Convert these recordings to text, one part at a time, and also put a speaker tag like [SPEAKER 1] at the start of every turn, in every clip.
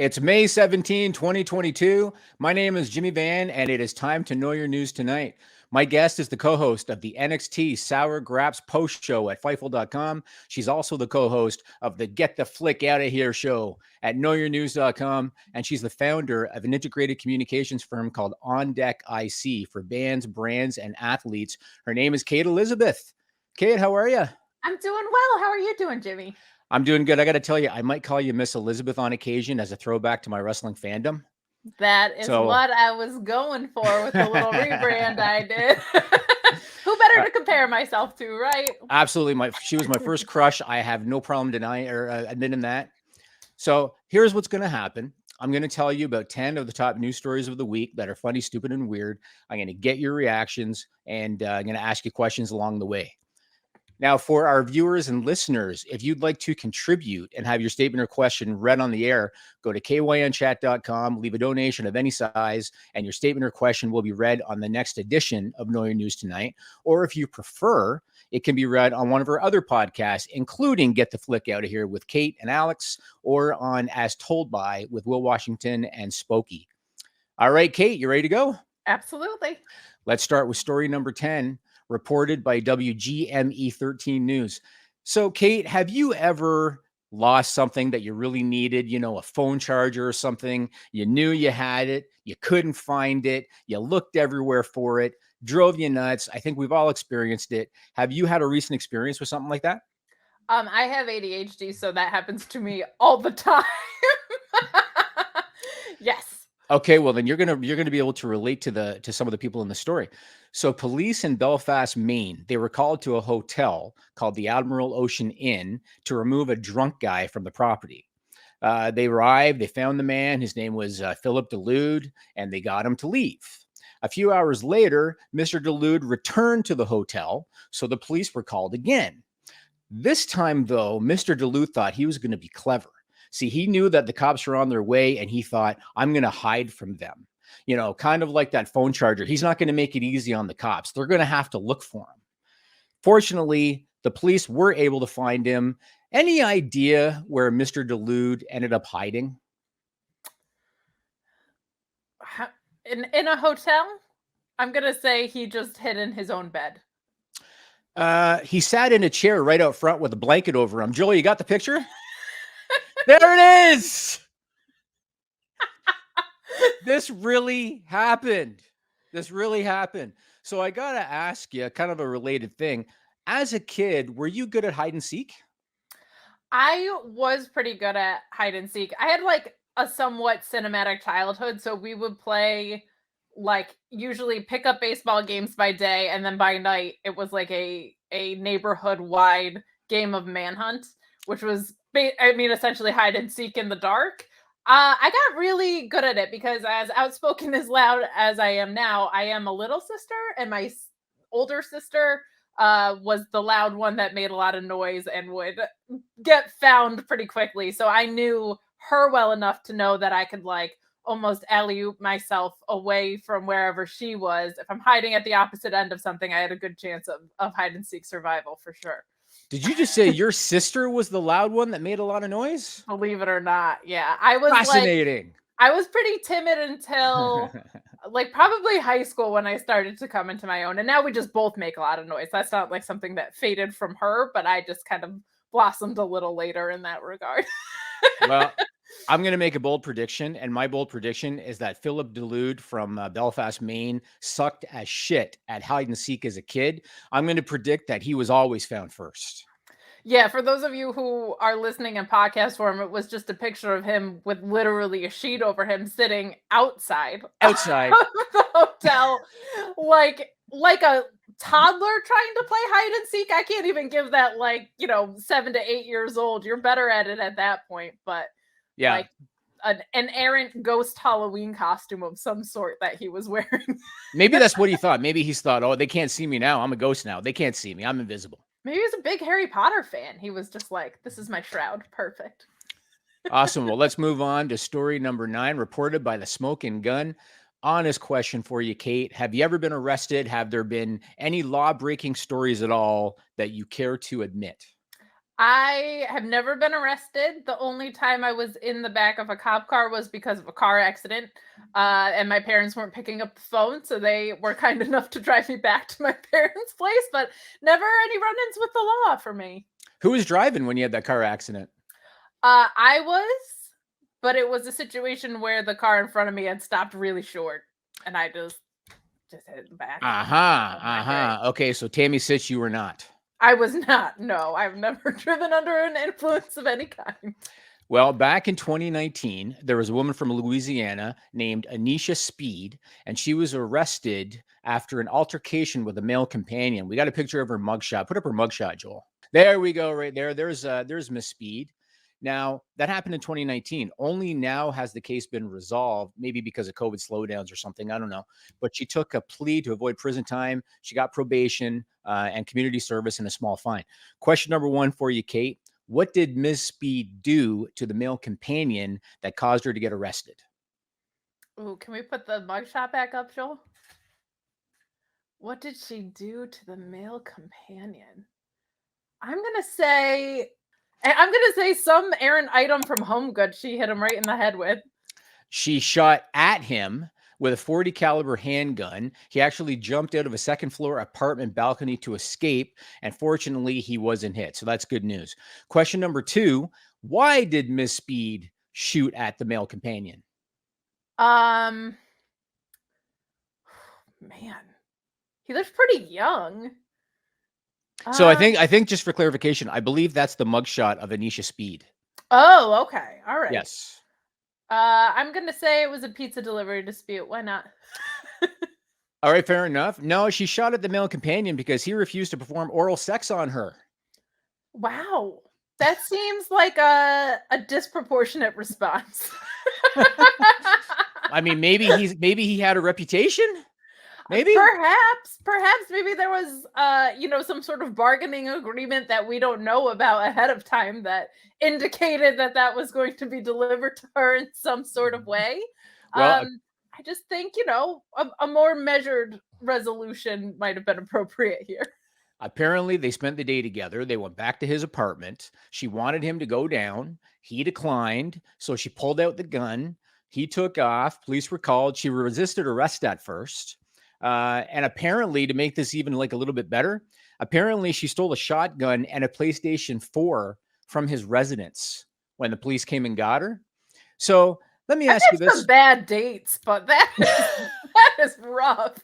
[SPEAKER 1] It's May 17, 2022. My name is Jimmy Van, and it is time to know your news tonight. My guest is the co-host of the NXT Sour Graps post show at Fightful.com. She's also the co-host of the Get the Flick Outta Here show at KnowYourNews.com, and she's the founder of an integrated communications firm called On Deck IC for bands, brands, and athletes. Her name is Kate Elizabeth. Kate, how are you?
[SPEAKER 2] I'm doing well. How are you doing, Jimmy?
[SPEAKER 1] I'm doing good. I got to tell you, I might call you Miss Elizabeth on occasion as a throwback to my wrestling fandom.
[SPEAKER 2] That is
[SPEAKER 1] So,
[SPEAKER 2] what I was going for with the little rebrand I did. Who better to compare myself to, right?
[SPEAKER 1] Absolutely. She was my first crush. I have no problem denying or admitting that. So here's what's going to happen. I'm going to tell you about 10 of the top news stories of the week that are funny, stupid, and weird. I'm going to get your reactions, and I'm going to ask you questions along the way. Now, for our viewers and listeners, if you'd like to contribute and have your statement or question read on the air, go to kynchat.com, leave a donation of any size, and your statement or question will be read on the next edition of Know Your News Tonight. Or if you prefer, it can be read on one of our other podcasts, including Get the Flick Outta Here with Kate and Alex, or on As Told By with Will Washington and Spokey. All right, Kate, you ready to go?
[SPEAKER 2] Absolutely.
[SPEAKER 1] Let's start with story number 10. Reported by WGME 13 News. So, Kate, have you ever lost something that you really needed, a phone charger or something? You knew you had it, you couldn't find it, you looked everywhere for it, drove you nuts. I think we've all experienced it. Have you had a recent experience with something like that?
[SPEAKER 2] I have ADHD, so that happens to me all the time. Yes.
[SPEAKER 1] Okay, well then you're gonna be able to relate to some of the people in the story. So police in Belfast, Maine, they were called to a hotel called the Admiral Ocean Inn to remove a drunk guy from the property. They arrived, they found the man. His name was Philip DeLude, and they got him to leave. A few hours later, Mr. DeLude returned to the hotel, so the police were called again. This time, though, Mr. DeLude thought he was going to be clever. See, he knew that the cops were on their way, and he thought, I'm going to hide from them. Kind of like that phone charger. He's not going to make it easy on the cops. They're going to have to look for him. Fortunately, the police were able to find him. Any idea where Mr. DeLude ended up hiding?
[SPEAKER 2] In a hotel? I'm going to say he just hid in his own bed.
[SPEAKER 1] He sat in a chair right out front with a blanket over him. Joel, you got the picture? There it is. This really happened. So I got to ask you kind of a related thing. As a kid, were you good at hide and seek?
[SPEAKER 2] I was pretty good at hide and seek. I had like a somewhat cinematic childhood, so we would play usually pick up baseball games by day, and then by night it was like a neighborhood wide game of manhunt, which was essentially hide and seek in the dark. I got really good at it because, as outspoken as loud as I am now, I am a little sister, and my older sister was the loud one that made a lot of noise and would get found pretty quickly. So I knew her well enough to know that I could almost alley-oop myself away from wherever she was. If I'm hiding at the opposite end of something, I had a good chance of hide and seek survival for sure.
[SPEAKER 1] Did you just say your sister was the loud one that made a lot of noise?
[SPEAKER 2] Believe it or not. Yeah. I was
[SPEAKER 1] fascinating.
[SPEAKER 2] I was pretty timid until probably high school when I started to come into my own. And now we just both make a lot of noise. That's not something that faded from her, but I just kind of blossomed a little later in that regard.
[SPEAKER 1] Well, I'm going to make a bold prediction, and my bold prediction is that Philip DeLude from Belfast, Maine, sucked as shit at hide and seek as a kid. I'm going to predict that he was always found first.
[SPEAKER 2] Yeah, for those of you who are listening in podcast form, it was just a picture of him with literally a sheet over him sitting outside of the hotel, like a toddler trying to play hide and seek. I can't even give that 7 to 8 years old. You're better at it at that point, but yeah, an errant ghost Halloween costume of some sort that he was wearing.
[SPEAKER 1] Maybe that's what he thought. Maybe he's thought, oh, they can't see me now. I'm a ghost now. They can't see me. I'm invisible.
[SPEAKER 2] Maybe he was a big Harry Potter fan. He was just like, this is my shroud. Perfect.
[SPEAKER 1] Awesome. Well, let's move on to story number 9, reported by the Smoking Gun. Honest question for you, Kate. Have you ever been arrested? Have there been any law-breaking stories at all that you care to admit?
[SPEAKER 2] I have never been arrested. The only time I was in the back of a cop car was because of a car accident. And my parents weren't picking up the phone, so they were kind enough to drive me back to my parents' place, but never any run-ins with the law for me.
[SPEAKER 1] Who was driving when you had that car accident?
[SPEAKER 2] I was, but it was a situation where the car in front of me had stopped really short, and I just hit the back.
[SPEAKER 1] Okay, so Tammy Sitch, you were not.
[SPEAKER 2] I was not. No, I've never driven under an influence of any kind.
[SPEAKER 1] Well, back in 2019, there was a woman from Louisiana named Anisha Speed, and she was arrested after an altercation with a male companion. We got a picture of her mugshot. Put up her mugshot, Joel. There we go, right there. There's Miss Speed. Now, that happened in 2019. Only now has the case been resolved, maybe because of COVID slowdowns or something. I don't know. But she took a plea to avoid prison time. She got probation and community service and a small fine. Question number one for you, Kate. What did Ms. Speed do to the male companion that caused her to get arrested?
[SPEAKER 2] Ooh, can we put the mugshot back up, Joel? What did she do to the male companion? I'm gonna say some errant item from Home Goods she hit him right in the head with.
[SPEAKER 1] She shot at him with a .40 caliber handgun. He actually jumped out of a second floor apartment balcony to escape, and fortunately he wasn't hit. So that's good news. Question number two, why did Miss Speed shoot at the male companion?
[SPEAKER 2] Man, he looks pretty young.
[SPEAKER 1] So I think just for clarification, I believe that's the mugshot of Anisha Speed.
[SPEAKER 2] Oh, okay. All right.
[SPEAKER 1] Yes.
[SPEAKER 2] I'm gonna say it was a pizza delivery dispute. Why not?
[SPEAKER 1] All right, fair enough. No, she shot at the male companion because he refused to perform oral sex on her.
[SPEAKER 2] Wow. That seems like a disproportionate response.
[SPEAKER 1] I mean, maybe he had a reputation. Maybe
[SPEAKER 2] perhaps maybe there was some sort of bargaining agreement that we don't know about ahead of time that indicated that was going to be delivered to her in some sort of way.
[SPEAKER 1] Well,
[SPEAKER 2] I just think a more measured resolution might have been appropriate here.
[SPEAKER 1] apparently they spent the day together. They went back to his apartment. She wanted him to go down. He declined, so she pulled out the gun. He took off. Police were called. She resisted arrest at first. And apparently, to make this even like a little bit better, apparently she stole a shotgun and a PlayStation 4 from his residence when the police came and got her. So let me ask you this.
[SPEAKER 2] Some bad dates, but that is rough.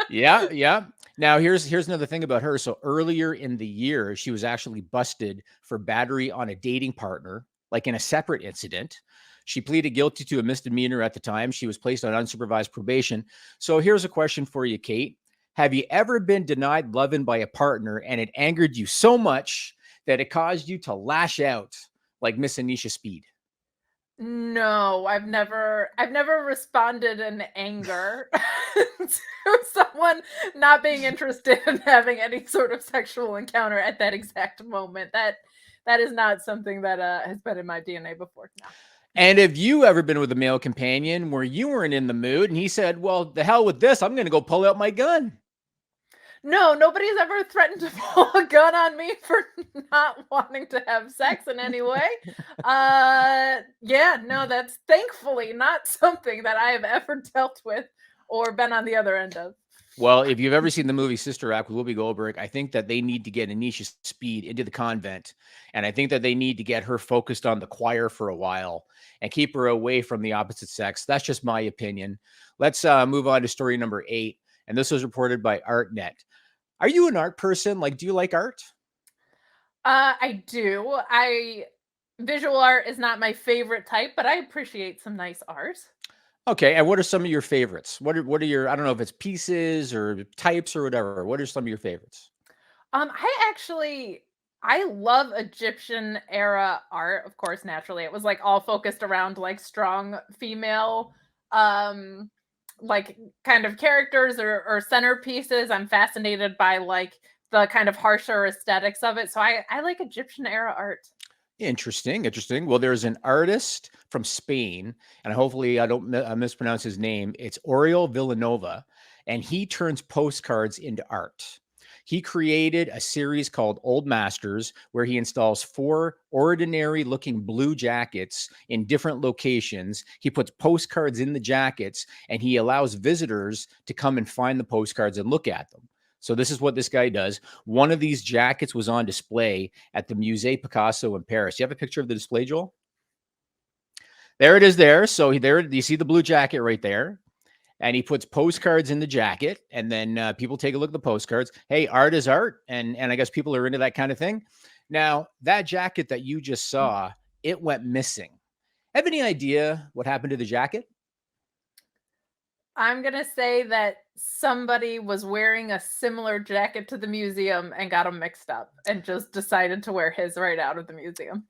[SPEAKER 1] Yeah. Now here's another thing about her. So earlier in the year, she was actually busted for battery on a dating partner, like in a separate incident. She pleaded guilty to a misdemeanor at the time. She was placed on unsupervised probation. So here's a question for you, Kate. Have you ever been denied loving by a partner and it angered you so much that it caused you to lash out like Miss Anisha Speed?
[SPEAKER 2] No, I've never responded in anger to someone not being interested in having any sort of sexual encounter at that exact moment. That is not something that has been in my DNA before. No.
[SPEAKER 1] And have you ever been with a male companion where you weren't in the mood and he said, well, the hell with this, I'm going to go pull out my gun?
[SPEAKER 2] No, nobody's ever threatened to pull a gun on me for not wanting to have sex in any way. No, that's thankfully not something that I have ever dealt with or been on the other end of.
[SPEAKER 1] Well, if you've ever seen the movie Sister Act with Whoopi Goldberg, I think that they need to get Anisha Speed into the convent. And I think that they need to get her focused on the choir for a while and keep her away from the opposite sex. That's just my opinion. Let's move on to story number 8. And this was reported by ArtNet. Are you an art person? Like, do you like art?
[SPEAKER 2] I do. Visual art is not my favorite type, but I appreciate some nice art.
[SPEAKER 1] Okay, and what are some of your favorites? What are your, I don't know if it's pieces or types or whatever. What are some of your favorites?
[SPEAKER 2] I love Egyptian era art, of course, naturally. It was like all focused around like strong female like kind of characters or centerpieces. I'm fascinated by like the kind of harsher aesthetics of it. So I like Egyptian era art.
[SPEAKER 1] Interesting. Well, there's an artist from Spain, and hopefully I don't mispronounce his name. It's Oriol Villanova, and he turns postcards into art. He created a series called Old Masters, where he installs 4 ordinary looking blue jackets in different locations. He puts postcards in the jackets, and he allows visitors to come and find the postcards and look at them. So this is what this guy does. One of these jackets was on display at the Musée Picasso in Paris. You have a picture of the display, Joel? There it is there. So there you see the blue jacket right there. And he puts postcards in the jacket, and then people take a look at the postcards. Hey, art is art, and I guess people are into that kind of thing. Now, that jacket that you just saw, it went missing. Have any idea what happened to the jacket?
[SPEAKER 2] I'm gonna say that somebody was wearing a similar jacket to the museum and got them mixed up and just decided to wear his right out of the museum.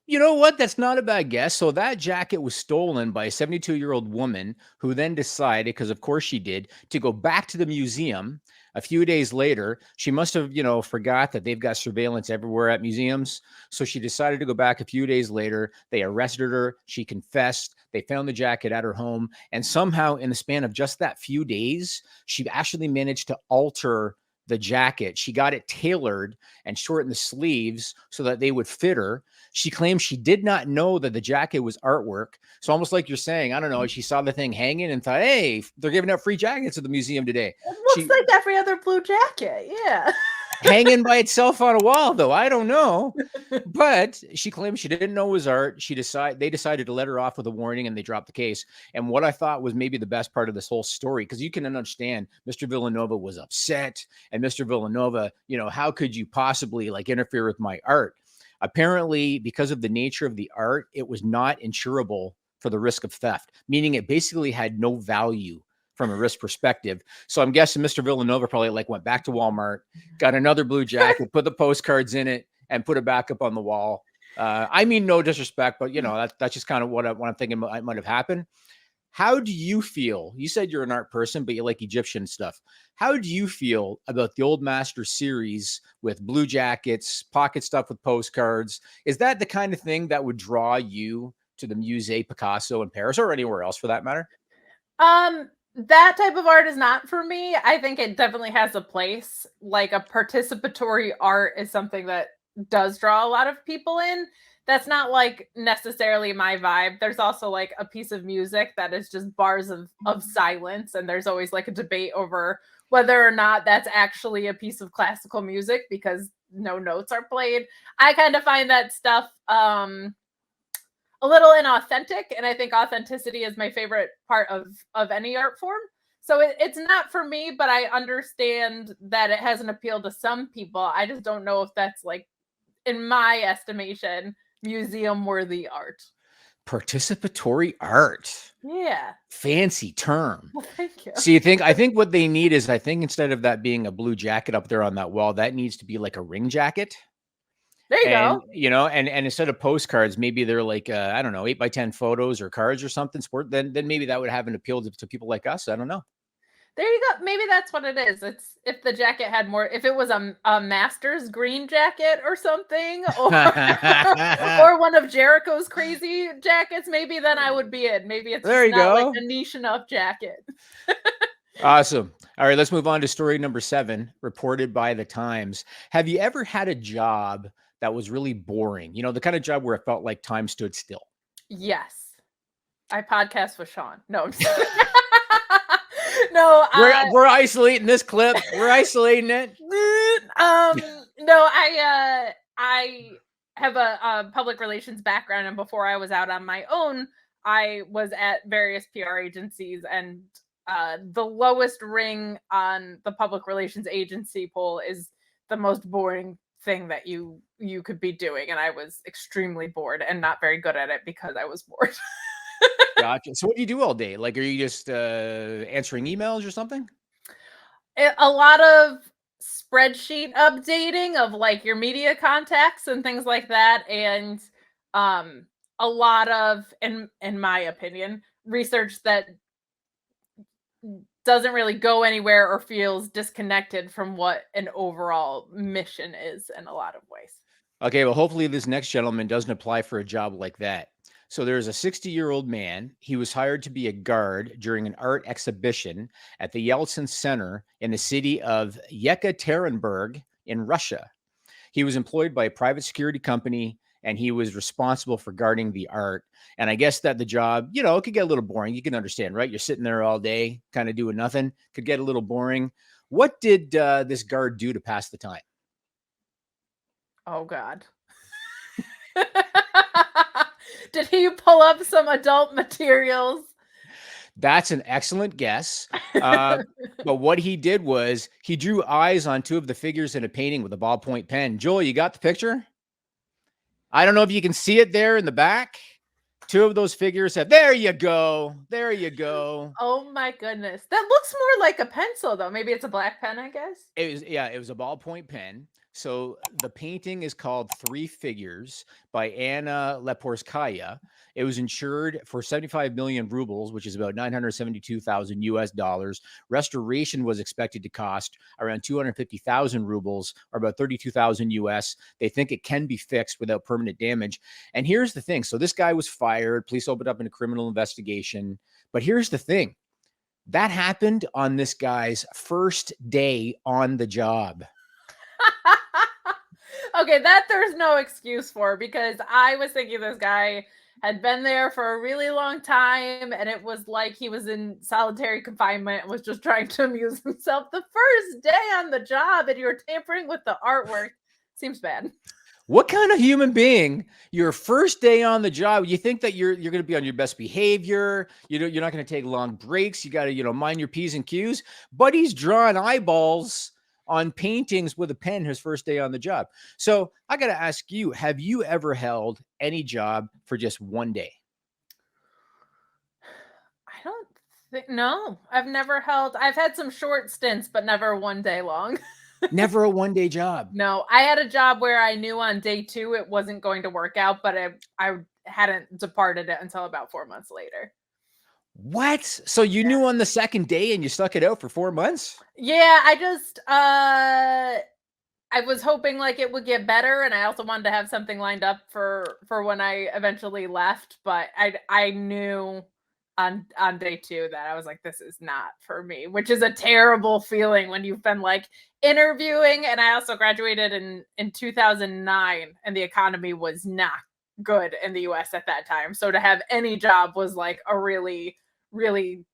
[SPEAKER 1] You know what? That's not a bad guess. So that jacket was stolen by a 72-year-old woman who then decided, because of course she did, to go back to the museum. A few days later, she must have, forgot that they've got surveillance everywhere at museums. So she decided to go back a few days later. They arrested her. She confessed. They found the jacket at her home. And somehow, in the span of just that few days, she actually managed to alter the jacket. She got it tailored and shortened the sleeves so that they would fit her. She claims she did not know that the jacket was artwork. So almost like you're saying, I don't know, she saw the thing hanging and thought, hey, they're giving out free jackets at the museum today.
[SPEAKER 2] It looks like every other blue jacket. Yeah.
[SPEAKER 1] Hanging by itself on a wall, though. I don't know. But she claims she didn't know it was art. They decided to let her off with a warning, and they dropped the case. And what I thought was maybe the best part of this whole story, because you can understand Mr. Villanova was upset, and Mr. Villanova, how could you possibly interfere with my art? Apparently, because of the nature of the art, it was not insurable for the risk of theft, meaning it basically had no value from a risk perspective. So I'm guessing Mr. Villanova probably went back to Walmart, got another blue jacket, put the postcards in it, and put it back up on the wall. I mean, no disrespect, but that's just kind of what I'm thinking might have happened. How do you feel? You said you're an art person, but you like Egyptian stuff. How do you feel about the Old Master series with blue jackets, pocket stuff with postcards? Is that the kind of thing that would draw you to the Musée Picasso in Paris or anywhere else for that matter?
[SPEAKER 2] That type of art is not for me. I think it definitely has a place. Like a participatory art is something that does draw a lot of people in. That's not necessarily my vibe. There's also a piece of music that is just bars of silence, and there's always a debate over whether or not that's actually a piece of classical music because no notes are played. I kind of find that stuff a little inauthentic, and I think authenticity is my favorite part of any art form. So it's not for me, but I understand that it has an appeal to some people. I just don't know if that's in my estimation, museum worthy art.
[SPEAKER 1] Participatory art.
[SPEAKER 2] Yeah.
[SPEAKER 1] Fancy term.
[SPEAKER 2] Well, thank you.
[SPEAKER 1] See, I think what they need is, instead of that being a blue jacket up there on that wall, that needs to be a ring jacket.
[SPEAKER 2] There you go.
[SPEAKER 1] And instead of postcards, maybe they're I don't know, 8x10 photos or cards or something. Then maybe that would have an appeal to people like us. I don't know.
[SPEAKER 2] There you go. Maybe that's what it is. It's if the jacket had more, if it was a Masters green jacket or something, or one of Jericho's crazy jackets, maybe then I would be in. Maybe it's
[SPEAKER 1] there you go.
[SPEAKER 2] A niche enough jacket.
[SPEAKER 1] Awesome. All right, let's move on to story number 7, reported by the Times. Have you ever had a job that was really boring? The kind of job where it felt like time stood still.
[SPEAKER 2] Yes. I podcast with Sean. No, I'm just no,
[SPEAKER 1] we're isolating this clip. We're isolating it.
[SPEAKER 2] No, I have a public relations background, and before I was out on my own, I was at various PR agencies, and the lowest ring on the public relations agency poll is the most boring thing that you could be doing, and I was extremely bored and not very good at it because I was bored.
[SPEAKER 1] Gotcha. So what do you do all day? Are you just answering emails or something?
[SPEAKER 2] A lot of spreadsheet updating of your media contacts and things like that, and a lot of, in my opinion, research that doesn't really go anywhere or feels disconnected from what an overall mission is in a lot of ways.
[SPEAKER 1] Okay, well, hopefully this next gentleman doesn't apply for a job like that. So there's a 60-year-old man. He was hired to be a guard during an art exhibition at the Yeltsin Center in the city of Yekaterinburg in Russia. He was employed by a private security company and he was responsible for guarding the art. And I guess that the job, it could get a little boring. You can understand, right? You're sitting there all day, kind of doing nothing. Could get a little boring. What did this guard do to pass the time?
[SPEAKER 2] Oh God. Did he pull up some adult materials?
[SPEAKER 1] That's an excellent guess. But what he did was he drew eyes on two of the figures in a painting with a ballpoint pen. Joel, you got the picture? I don't know if you can see it there in the back. Two of those figures have, there you go. There you go.
[SPEAKER 2] Oh my goodness. That looks more like a pencil though. Maybe it's a black pen, I guess.
[SPEAKER 1] It was a ballpoint pen. So the painting is called Three Figures by Anna Leporskaya. It was insured for 75 million rubles, which is about 972,000 US dollars. Restoration was expected to cost around 250,000 rubles, or about 32,000 US. They think it can be fixed without permanent damage. And here's the thing. So this guy was fired. Police opened up a criminal investigation. But here's the thing. That happened on this guy's first day on the job.
[SPEAKER 2] Okay, that there's no excuse for, because I was thinking this guy had been there for a really long time and it was like he was in solitary confinement and was just trying to amuse himself the first day on the job and you're tampering with the artwork. Seems bad.
[SPEAKER 1] What kind of human being, your first day on the job, you think that you're going to be on your best behavior, you're not going to take long breaks, you got to mind your P's and Q's, but he's drawing eyeballs on paintings with a pen his first day on the job. So I got to ask you, have you ever held any job for just one day?
[SPEAKER 2] I don't think, no, I've had some short stints, but never one day long.
[SPEAKER 1] Never a one-day job.
[SPEAKER 2] No, I had a job where I knew on day 2 it wasn't going to work out, but I hadn't departed it until about 4 months later.
[SPEAKER 1] What? So you knew on the second day and you stuck it out for 4 months?
[SPEAKER 2] Yeah, I was hoping like it would get better, and I also wanted to have something lined up for when I eventually left, but I knew on day 2 that I was like, this is not for me, which is a terrible feeling when you've been like interviewing. And I also graduated in 2009 and the economy was not good in the US at that time. So to have any job was like a really, really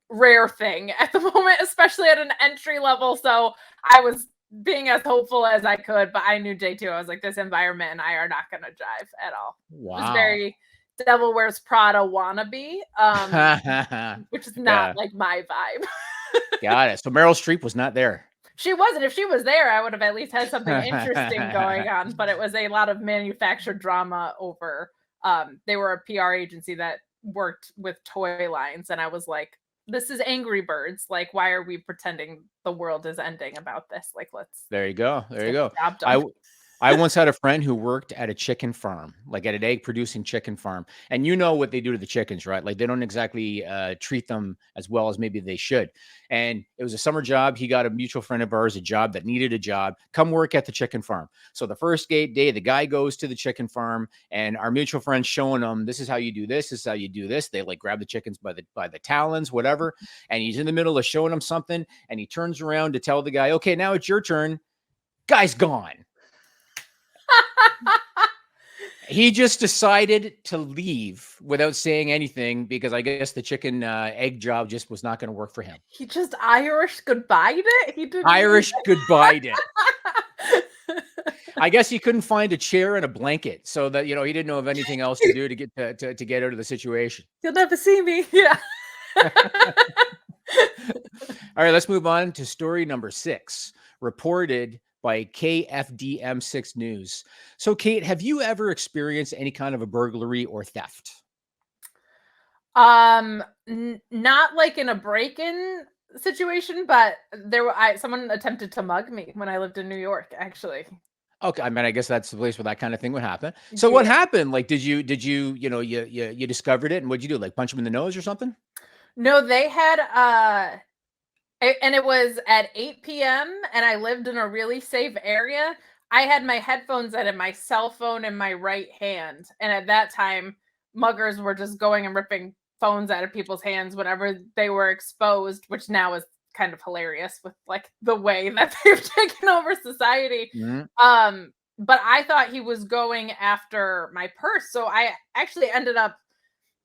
[SPEAKER 2] rare thing at the moment, especially at an entry level. So I was being as hopeful as I could, but I knew day 2, I was like, this environment and I are not going to jive at all.
[SPEAKER 1] Wow.
[SPEAKER 2] It was very Devil Wears Prada wannabe, which is not like my vibe.
[SPEAKER 1] Got it. So Meryl Streep was not there.
[SPEAKER 2] She wasn't. If she was there, I would have at least had something interesting going on, but it was a lot of manufactured drama over, they were a PR agency that worked with toy lines. And I was like, this is Angry Birds. Like, why are we pretending the world is ending about this? Like,
[SPEAKER 1] there you go. There you go.
[SPEAKER 2] Job done.
[SPEAKER 1] I once had a friend who worked at a chicken farm, like at an egg producing chicken farm. And you know what they do to the chickens, right? Like they don't exactly treat them as well as maybe they should. And it was a summer job. He got a mutual friend of ours, a job that needed a job, come work at the chicken farm. So the first day, the guy goes to the chicken farm and our mutual friend's showing him, this is how you do this. This is how you do this. They like grab the chickens by the talons, whatever. And he's in the middle of showing him something. And he turns around to tell the guy, okay, now it's your turn. Guy's gone. He just decided to leave without saying anything because I guess the chicken egg job just was not going to work for him.
[SPEAKER 2] He just Irish goodbye'd it? He didn't
[SPEAKER 1] Irish goodbye'd it. I guess he couldn't find a chair and a blanket, so that, he didn't know of anything else to do to get to get out of the situation.
[SPEAKER 2] You'll never see me. Yeah.
[SPEAKER 1] All right, let's move on to story number 6, reported by KFDM6 News. So, Kate, have you ever experienced any kind of a burglary or theft?
[SPEAKER 2] Not like in a break-in situation, but someone attempted to mug me when I lived in New York, actually.
[SPEAKER 1] Okay, I mean, I guess that's the place where that kind of thing would happen. So, what happened? Like, did you you discovered it, and what'd you do? Like, punch him in the nose or something?
[SPEAKER 2] No, they had and it was at 8 p.m. and I lived in a really safe area. I had my headphones in and my cell phone in my right hand. And at that time, muggers were just going and ripping phones out of people's hands whenever they were exposed, which now is kind of hilarious with like the way that they've taken over society.
[SPEAKER 1] Mhm.
[SPEAKER 2] But I thought he was going after my purse. So I actually ended up,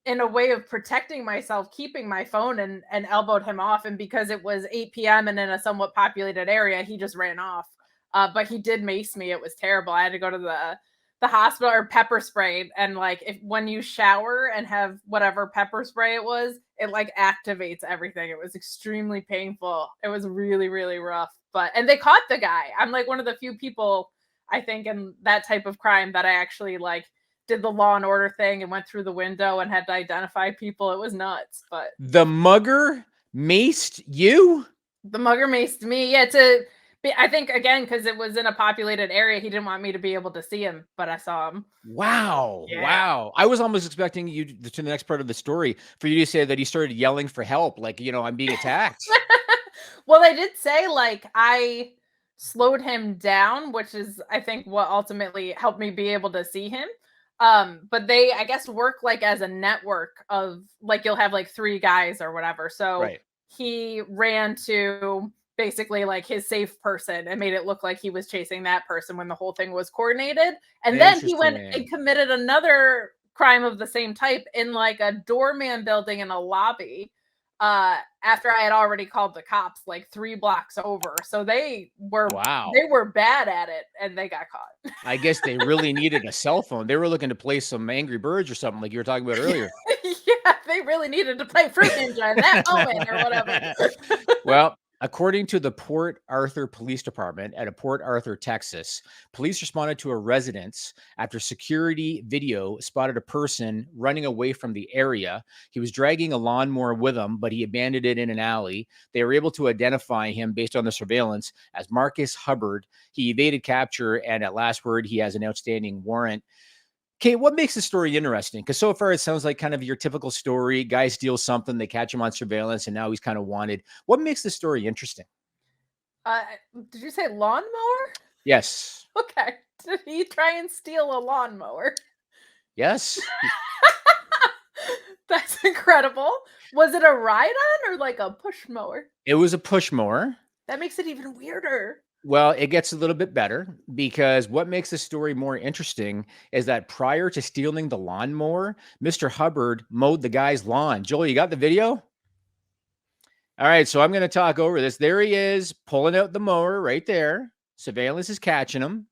[SPEAKER 2] in a way of protecting myself, keeping my phone and elbowed him off. And because it was 8 p.m. and in a somewhat populated area, he just ran off. But he did mace me. It was terrible. I had to go to the hospital, or pepper sprayed. And like, if when you shower and have whatever pepper spray it was, it like activates everything. It was extremely painful. It was really, really rough. But and they caught the guy. I'm like one of the few people, I think, in that type of crime that I actually like did the Law and Order thing and went through the window and had to identify people. It was nuts. But
[SPEAKER 1] The mugger maced you?
[SPEAKER 2] the mugger maced me. Yeah, I think again, because it was in a populated area, he didn't want me to be able to see him, but I saw him.
[SPEAKER 1] Wow.
[SPEAKER 2] Yeah.
[SPEAKER 1] Wow. I was almost expecting you to the next part of the story for you to say that he started yelling for help, like, I'm being attacked.
[SPEAKER 2] Well, they did say like I slowed him down, which is I think what ultimately helped me be able to see him. But they, I guess, work like as a network of like you'll have like three guys or whatever. So
[SPEAKER 1] Right.
[SPEAKER 2] he ran to basically like his safe person and made it look like he was chasing that person when the whole thing was coordinated. And then he went and
[SPEAKER 1] Interesting.
[SPEAKER 2] committed another crime of the same type in like a doorman building in a lobby. After I had already called the cops like 3 blocks over. So they
[SPEAKER 1] Wow.
[SPEAKER 2] were bad at it and they got caught.
[SPEAKER 1] I guess they really needed a cell phone. They were looking to play some Angry Birds or something like you were talking about earlier.
[SPEAKER 2] Yeah, they really needed to play Fruit Ninja in that moment or whatever.
[SPEAKER 1] Well, according to the Port Arthur Police Department at Port Arthur, Texas, police responded to a residence after security video spotted a person running away from the area. He was dragging a lawnmower with him, but he abandoned it in an alley. They were able to identify him based on the surveillance as Marcus Hubbard. He evaded capture, and at last word, he has an outstanding warrant. Kate, what makes the story interesting? Because so far it sounds like kind of your typical story. Guy steals something, they catch him on surveillance, and now he's kind of wanted. What makes the story interesting?
[SPEAKER 2] Uh, did you say lawnmower?
[SPEAKER 1] Yes.
[SPEAKER 2] Okay. Did he try and steal a lawnmower?
[SPEAKER 1] Yes.
[SPEAKER 2] That's incredible. Was it a ride-on or like a push mower?
[SPEAKER 1] It was a push mower.
[SPEAKER 2] That makes it even weirder.
[SPEAKER 1] Well, it gets a little bit better because what makes the story more interesting is that prior to stealing the lawnmower, Mr. Hubbard mowed the guy's lawn. Joel, you got the video? All right, so I'm going to talk over this. There he is pulling out the mower right there. Surveillance is catching him.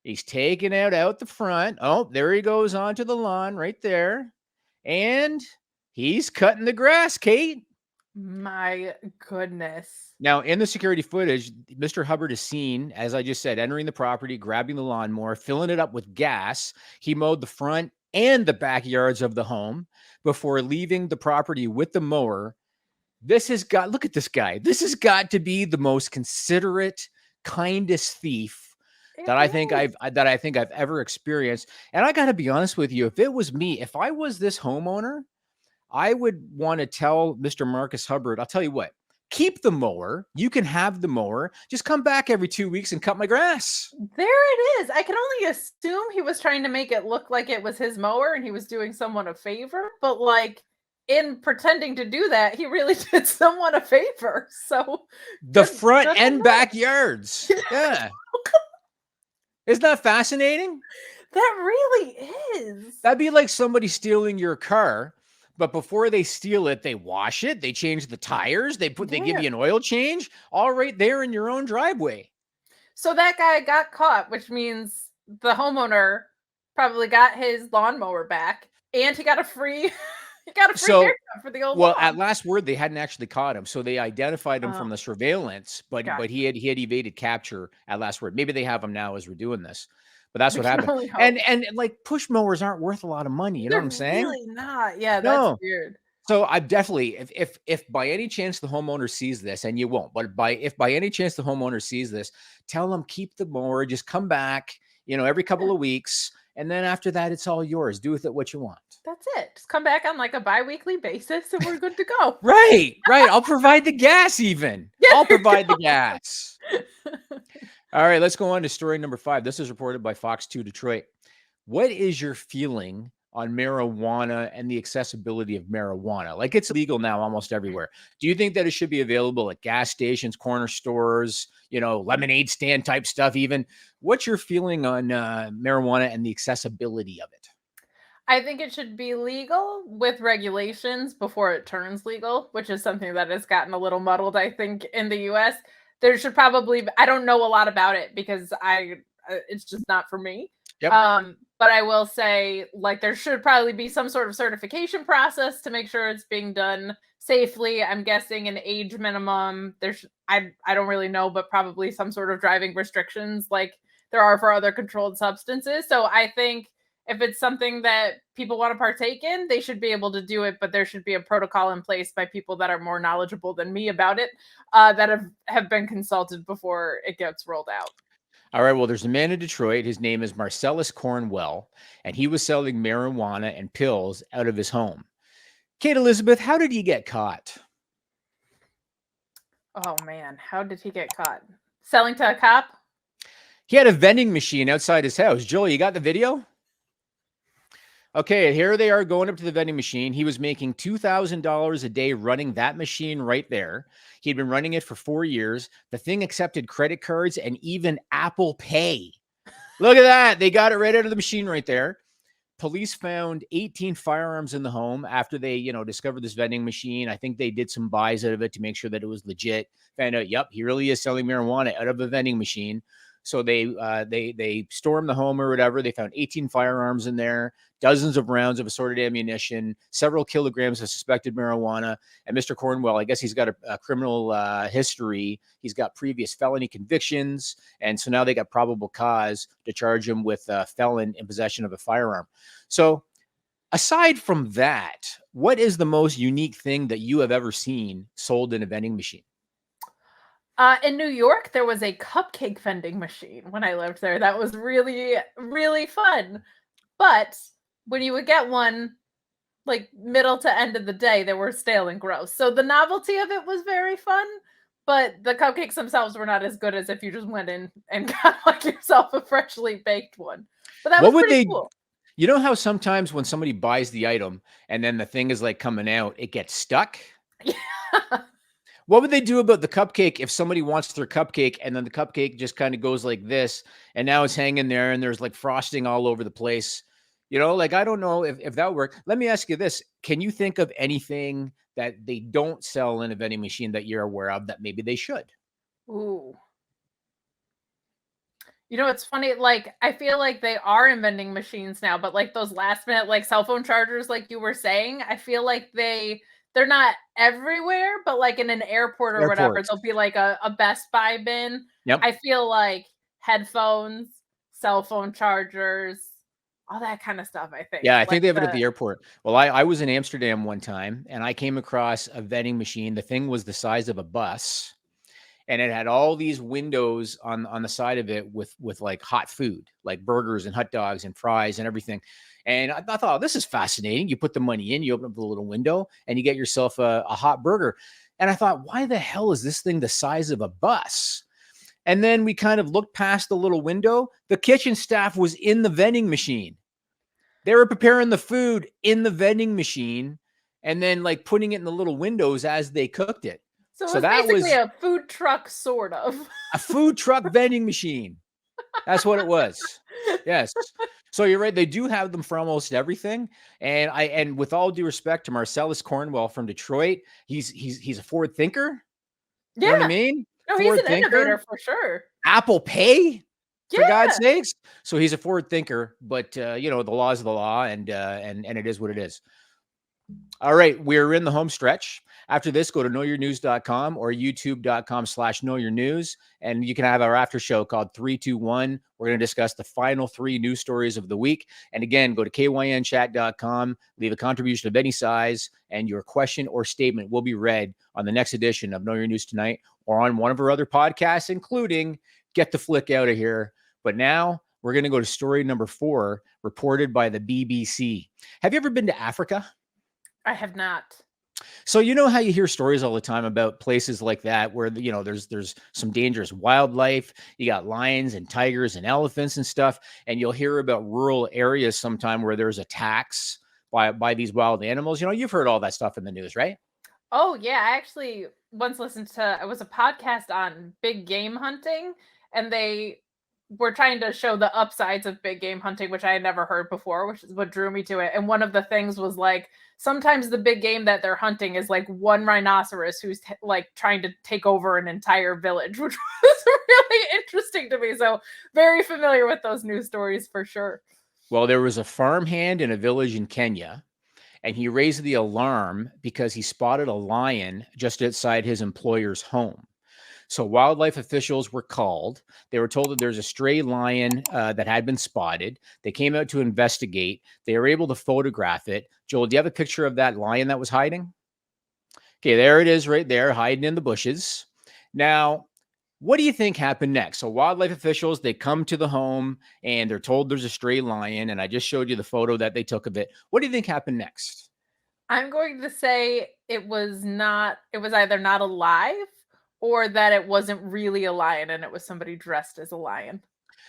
[SPEAKER 1] He's taking it out the front. Oh, there he goes onto the lawn right there. And he's cutting the grass, Kate.
[SPEAKER 2] My goodness.
[SPEAKER 1] Now, in the security footage, Mr. Hubbard is seen, as I just said, entering the property, grabbing the lawnmower, filling it up with gas. He mowed the front and the backyards of the home before leaving the property with the mower. Look at this guy. This has got to be the most considerate, kindest thief that I think I've ever experienced. And I got to be honest with you, if it was me, if I was this homeowner, I would want to tell Mr. Marcus Hubbard, I'll tell you what, keep the mower. You can have the mower. Just come back every 2 weeks and cut my grass.
[SPEAKER 2] There it is. I can only assume he was trying to make it look like it was his mower and he was doing someone a favor, but like in pretending to do that, he really did someone a favor. So
[SPEAKER 1] The
[SPEAKER 2] good
[SPEAKER 1] front
[SPEAKER 2] on
[SPEAKER 1] and
[SPEAKER 2] him.
[SPEAKER 1] backyards. Yeah. Isn't that fascinating?
[SPEAKER 2] That really is.
[SPEAKER 1] That'd be like somebody stealing your car, but before they steal it, they wash it, they change the tires, they give
[SPEAKER 2] Yeah.
[SPEAKER 1] you an oil change, all right there in your own driveway.
[SPEAKER 2] So that guy got caught, which means the homeowner probably got his lawnmower back and he got a free
[SPEAKER 1] So,
[SPEAKER 2] haircut for the old
[SPEAKER 1] well,
[SPEAKER 2] lawn.
[SPEAKER 1] at last word, they hadn't actually caught him, so they identified him from
[SPEAKER 2] Oh,
[SPEAKER 1] the surveillance, but
[SPEAKER 2] gotcha.
[SPEAKER 1] he had evaded capture at last word. Maybe they have him now as we're doing this, but that's
[SPEAKER 2] We
[SPEAKER 1] what
[SPEAKER 2] can
[SPEAKER 1] happened.
[SPEAKER 2] only hope.
[SPEAKER 1] And like push mowers aren't worth a lot of money. You know what
[SPEAKER 2] They're
[SPEAKER 1] I'm saying?
[SPEAKER 2] really not. Yeah, that's
[SPEAKER 1] No.
[SPEAKER 2] weird.
[SPEAKER 1] So I definitely, if by any chance the homeowner sees this, and you won't, but if by any chance the homeowner sees this, tell them keep the mower, just come back, every couple of weeks, and then after that, it's all yours. Do with it what you want.
[SPEAKER 2] That's it. Just come back on like a bi-weekly basis and we're good to go.
[SPEAKER 1] Right. I'll provide the gas even.
[SPEAKER 2] Yeah,
[SPEAKER 1] I'll
[SPEAKER 2] there you
[SPEAKER 1] provide the
[SPEAKER 2] go.
[SPEAKER 1] gas. All right, let's go on to story number 5. This is reported by Fox 2 Detroit. What is your feeling on marijuana and the accessibility of marijuana? Like, it's legal now almost everywhere. Do you think that it should be available at gas stations, corner stores, lemonade stand type stuff even? What's your feeling on marijuana and the accessibility of it?
[SPEAKER 2] I think it should be legal with regulations before it turns legal, which is something that has gotten a little muddled, I think, in the US. There should probably I don't know a lot about it because it's just not for me.
[SPEAKER 1] Yep.
[SPEAKER 2] But I will say, like, there should probably be some sort of certification process to make sure it's being done safely. I'm guessing an age minimum. I don't really know, but probably some sort of driving restrictions like there are for other controlled substances. So I think if it's something that people want to partake in, they should be able to do it, but there should be a protocol in place by people that are more knowledgeable than me about it, that have been consulted before it gets rolled out.
[SPEAKER 1] All right. Well, there's a man in Detroit. His name is Marcellus Cornwell, and he was selling marijuana and pills out of his home. Kate Elizabeth, how did he get caught?
[SPEAKER 2] Oh man, how did he get caught? Selling to a cop?
[SPEAKER 1] He had a vending machine outside his house. Joel, you got the video? Okay, here they are going up to the vending machine. He was making $2,000 a day running that machine right there. He'd been running it for 4 years. The thing accepted credit cards and even Apple Pay. Look at that. They got it right out of the machine right there. Police found 18 firearms in the home after they, discovered this vending machine. I think they did some buys out of it to make sure that it was legit. Found out, yep, he really is selling marijuana out of a vending machine. So they stormed the home or whatever. They found 18 firearms in there, dozens of rounds of assorted ammunition, several kilograms of suspected marijuana. And Mr. Cornwell, I guess he's got a criminal history. He's got previous felony convictions. And so now they got probable cause to charge him with felon in possession of a firearm. So aside from that, what is the most unique thing that you have ever seen sold in a vending machine?
[SPEAKER 2] In New York, there was a cupcake vending machine when I lived there. That was really, really fun. But when you would get one, like middle to end of the day, they were stale and gross. So the novelty of it was very fun, but the cupcakes themselves were not as good as if you just went in and got like yourself a freshly baked one. But that
[SPEAKER 1] What
[SPEAKER 2] was
[SPEAKER 1] would
[SPEAKER 2] pretty
[SPEAKER 1] they
[SPEAKER 2] cool.
[SPEAKER 1] You know how sometimes when somebody buys the item and then the thing is like coming out, it gets stuck?
[SPEAKER 2] Yeah.
[SPEAKER 1] What would they do about the cupcake if somebody wants their cupcake and then the cupcake just kind of goes like this and now it's hanging there and there's like frosting all over the place? Like, I don't know if that would work. Let me ask you this. Can you think of anything that they don't sell in a vending machine that you're aware of that maybe they should?
[SPEAKER 2] Ooh. It's funny, like, I feel like they are in vending machines now, but, like, those last minute, like, cell phone chargers, like you were saying, I feel like they're not everywhere, but, like, in an airport or whatever,
[SPEAKER 1] Airports.
[SPEAKER 2] there'll be, like, a Best Buy bin.
[SPEAKER 1] Yep.
[SPEAKER 2] I feel like headphones, cell phone chargers, all that kinda stuff, I think,
[SPEAKER 1] Yeah, I think
[SPEAKER 2] like
[SPEAKER 1] they have it at
[SPEAKER 2] the
[SPEAKER 1] the airport. Well, I was in Amsterdam one time and I came across a vending machine. The thing was the size of a bus and it had all these windows on the side of it with like hot food, like burgers and hot dogs and fries and everything. And I thought, oh, this is fascinating. You put the money in, you open up the little window, and you get yourself a hot burger. And I thought, why the hell is this thing the size of a bus? And then we kind of looked past the little window. The kitchen staff was in the vending machine. They were preparing the food in the vending machine and then like putting it in the little windows as they cooked it.
[SPEAKER 2] so it
[SPEAKER 1] So
[SPEAKER 2] was
[SPEAKER 1] that
[SPEAKER 2] basically
[SPEAKER 1] was
[SPEAKER 2] a food truck, sort of.
[SPEAKER 1] a food truck vending machine. That's what it was. Yes. So you're right. They do have them for almost everything. And with all due respect to Marcellus Cornwell from Detroit, he's a forward thinker. You know what I
[SPEAKER 2] Yeah.
[SPEAKER 1] mean?
[SPEAKER 2] No, he's
[SPEAKER 1] Forward
[SPEAKER 2] an
[SPEAKER 1] thinker.
[SPEAKER 2] innovator for sure.
[SPEAKER 1] Apple Pay, for God's
[SPEAKER 2] Yeah.
[SPEAKER 1] sakes. So he's a forward thinker, but the law is the law, and it is what it is. All right, we're in the home stretch. After this, go to knowyournews.com or youtube.com/knowyournews, and you can have our after show called 321. We're going to discuss the final 3 news stories of the week. And again, go to kynchat.com, leave a contribution of any size, and your question or statement will be read on the next edition of Know Your News Tonight or on one of our other podcasts, including Get the Flick Out of Here. But now we're going to go to story number 4, reported by the BBC. Have you ever been to Africa?
[SPEAKER 2] I have not.
[SPEAKER 1] So you know how you hear stories all the time about places like that where there's some dangerous wildlife. You got lions and tigers and elephants and stuff, and you'll hear about rural areas sometime where there's attacks by these wild animals. You've heard all that stuff in the news, right?
[SPEAKER 2] Oh yeah, I actually once listened to it was a podcast on big game hunting, and they were trying to show the upsides of big game hunting, which I had never heard before, which is what drew me to it. And one of the things was like sometimes the big game that they're hunting is like one rhinoceros who's like trying to take over an entire village, which was really interesting to me. So very familiar with those news stories for sure.
[SPEAKER 1] Well, there was a farmhand in a village in Kenya, and he raised the alarm because he spotted a lion just outside his employer's home. So wildlife officials were called. They were told that there's a stray lion that had been spotted. They came out to investigate. They were able to photograph it. Joel, do you have a picture of that lion that was hiding? Okay, there it is right there, hiding in the bushes. Now, what do you think happened next? So wildlife officials, they come to the home and they're told there's a stray lion. And I just showed you the photo that they took of it. What do you think happened next?
[SPEAKER 2] I'm going to say it was either not alive or that it wasn't really a lion and it was somebody dressed as a lion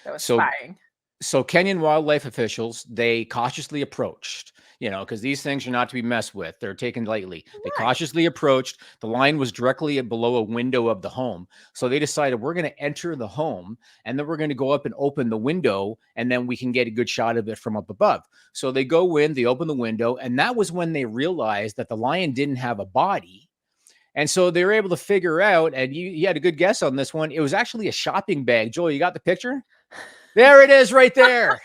[SPEAKER 2] that was
[SPEAKER 1] So
[SPEAKER 2] spying.
[SPEAKER 1] So Kenyan wildlife officials, they cautiously approached, because these things are not to be messed with. They're taken lightly. They
[SPEAKER 2] Right.
[SPEAKER 1] cautiously approached. The lion was directly below a window of the home. So they decided we're going to enter the home and then we're going to go up and open the window and then we can get a good shot of it from up above. So they go in, they open the window, and that was when they realized that the lion didn't have a body. And so they were able to figure out, and you had a good guess on this one. It was actually a shopping bag. Joel, you got the picture? There it is right there.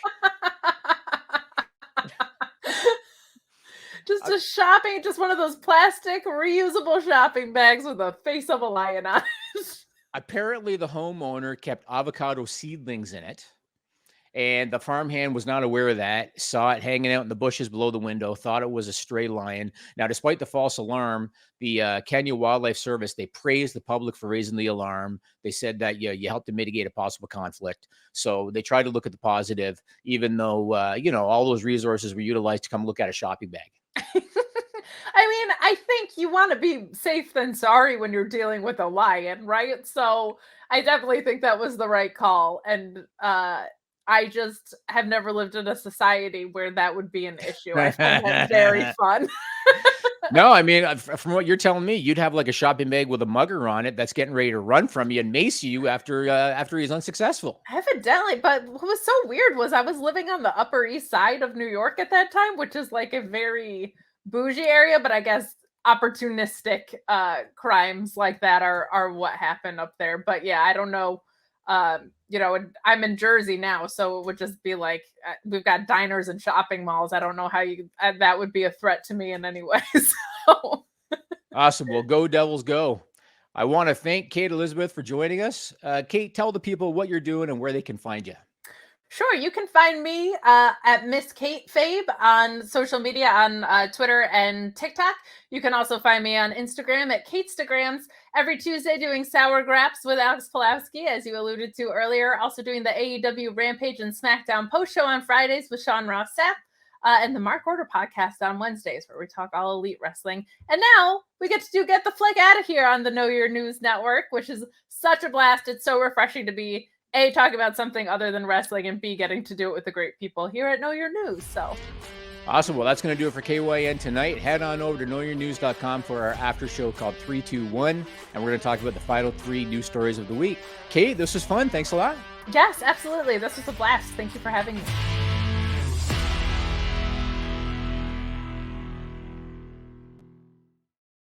[SPEAKER 2] Just one of those plastic reusable shopping bags with a face of a lion on it.
[SPEAKER 1] Apparently, the homeowner kept avocado seedlings in it, and the farmhand was not aware of that, saw it hanging out in the bushes below the window, thought it was a stray lion. Now, despite the false alarm, the Kenya Wildlife Service, they praised the public for raising the alarm. They said that you helped to mitigate a possible conflict. So they tried to look at the positive, even though, all those resources were utilized to come look at a shopping bag.
[SPEAKER 2] I mean, I think you want to be safe than sorry when you're dealing with a lion, right? So I definitely think that was the right call. And I just have never lived in a society where that would be an issue. I find that very fun.
[SPEAKER 1] No, I mean, from what you're telling me, you'd have like a shopping bag with a mugger on it that's getting ready to run from you and mace you after he's unsuccessful.
[SPEAKER 2] Evidently, but what was so weird was I was living on the Upper East Side of New York at that time, which is like a very bougie area, but I guess opportunistic crimes like that are what happened up there. But yeah, I don't know. And I'm in Jersey now, so it would just be like we've got diners and shopping malls. I don't know how that would be a threat to me in any way. So
[SPEAKER 1] Awesome. Well, go Devils, go. I want to thank Kate Elizabeth for joining us. Kate, tell the people what you're doing and where they can find you.
[SPEAKER 2] sure, you can find me at Miss Kate Fabe on social media on Twitter and TikTok. You can also find me on Instagram at Katestagrams every Tuesday doing Sour Graps with Alex Pulowski, as you alluded to earlier. Also doing the AEW Rampage and SmackDown post show on Fridays with Sean Ross Sapp. And the Mark Order podcast on Wednesdays, where we talk all elite wrestling. And now we get to Get the Flick Out of Here on the Know Your News Network, which is such a blast. It's so refreshing to be A, talk about something other than wrestling, and B, getting to do it with the great people here at Know Your News. So
[SPEAKER 1] awesome. Well, that's going to do it for KYN tonight. Head on over to knowyournews.com for our after show called 321, and we're going to talk about the final 3 news stories of the week. Kate, this was fun. Thanks a lot.
[SPEAKER 2] yes, absolutely. This was a blast. Thank you for having me.